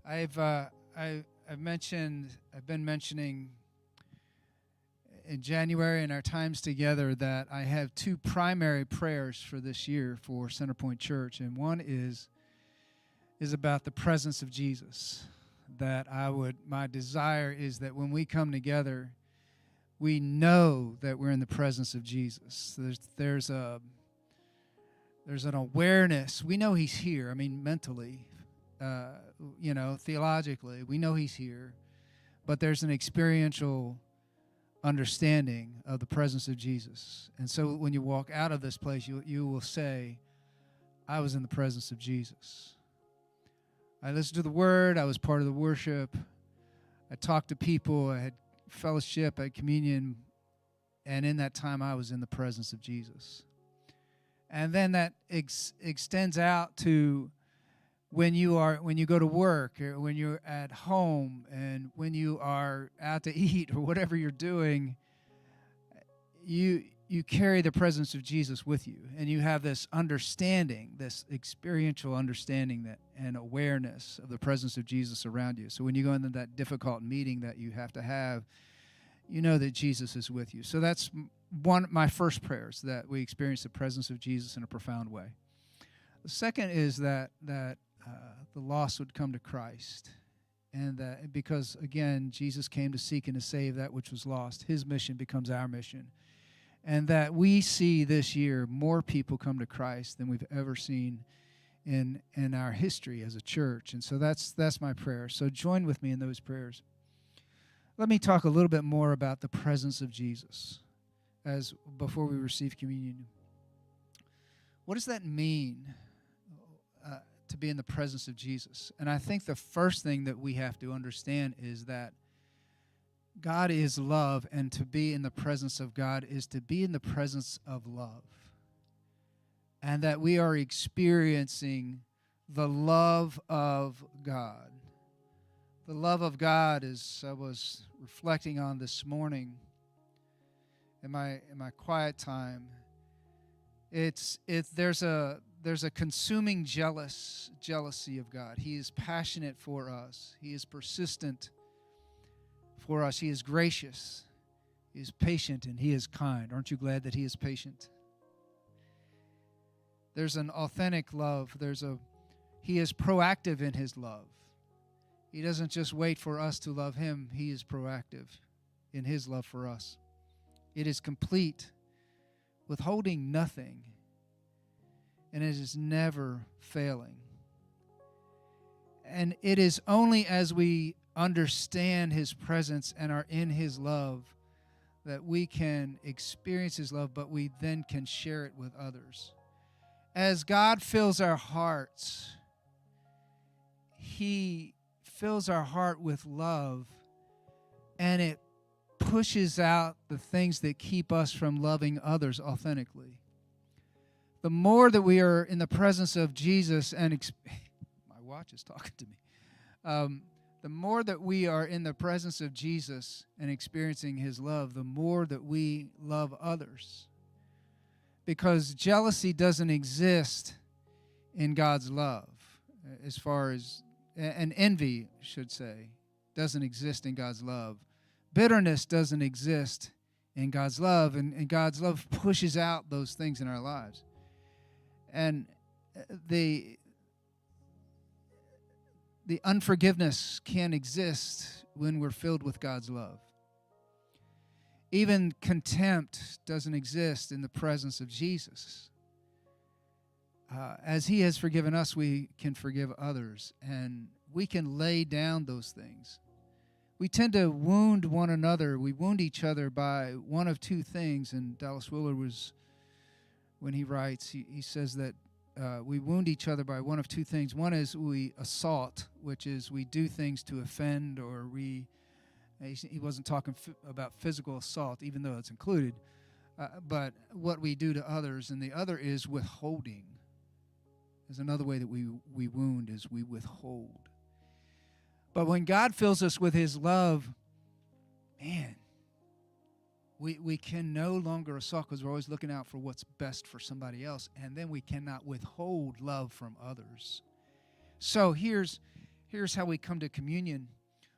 I've been mentioning in January in our times together that I have two primary prayers for this year for Centerpointe Church, and one is about the presence of Jesus. My desire is that when we come together, we know that we're in the presence of Jesus. There's an awareness. We know He's here. I mean, mentally, theologically, we know He's here, but there's an experiential understanding of the presence of Jesus. And so when you walk out of this place, you will say, I was in the presence of Jesus. I listened to the Word. I was part of the worship. I talked to people. I had fellowship. I had communion. And in that time, I was in the presence of Jesus. And then that extends out to when you go to work, or when you're at home, and when you are out to eat, or whatever you're doing, you carry the presence of Jesus with you, and you have this understanding, this experiential understanding and awareness of the presence of Jesus around you. So when you go into that difficult meeting that you have to have, you know that Jesus is with you. So that's my first prayer, is that we experience the presence of Jesus in a profound way. The second is that the lost would come to Christ, and that because, again, Jesus came to seek and to save that which was lost. His mission becomes our mission, and that we see this year more people come to Christ than we've ever seen in our history as a church. And so that's my prayer. So join with me in those prayers. Let me talk a little bit more about the presence of Jesus before we receive communion. What does that mean, to be in the presence of Jesus? And I think the first thing that we have to understand is that God is love, and to be in the presence of God is to be in the presence of love. And that we are experiencing the love of God. The love of God, as I was reflecting on this morning in my quiet time, there's a consuming jealousy of God. He is passionate for us. He is persistent for us. He is gracious. He is patient, and He is kind. Aren't you glad that He is patient? There's an authentic love. He is proactive in His love. He doesn't just wait for us to love Him. He is proactive in His love for us. It is complete, withholding nothing, and it is never failing. And it is only as we understand His presence and are in His love that we can experience His love, but we then can share it with others. As God fills our hearts, He fills our heart with love, and it pushes out the things that keep us from loving others authentically. The more that we are in the presence of Jesus, and my watch is talking to me. The more that we are in the presence of Jesus and experiencing His love, the more that we love others. Because jealousy doesn't exist in God's love, and envy, should say, doesn't exist in God's love. Bitterness doesn't exist in God's love, and God's love pushes out those things in our lives. And the unforgiveness can't exist when we're filled with God's love. Even contempt doesn't exist in the presence of Jesus. As He has forgiven us, we can forgive others, and we can lay down those things. We tend to wound one another. We wound each other by one of two things, and Dallas Willard when he writes, he says that we wound each other by one of two things. One is we assault, which is we do things to offend, or he wasn't talking about physical assault, even though it's included, but what we do to others. And the other is withholding. There's another way that we wound, is we withhold. But when God fills us with His love, man, we can no longer assault, because we're always looking out for what's best for somebody else, and then we cannot withhold love from others. So here's Here's how we come to communion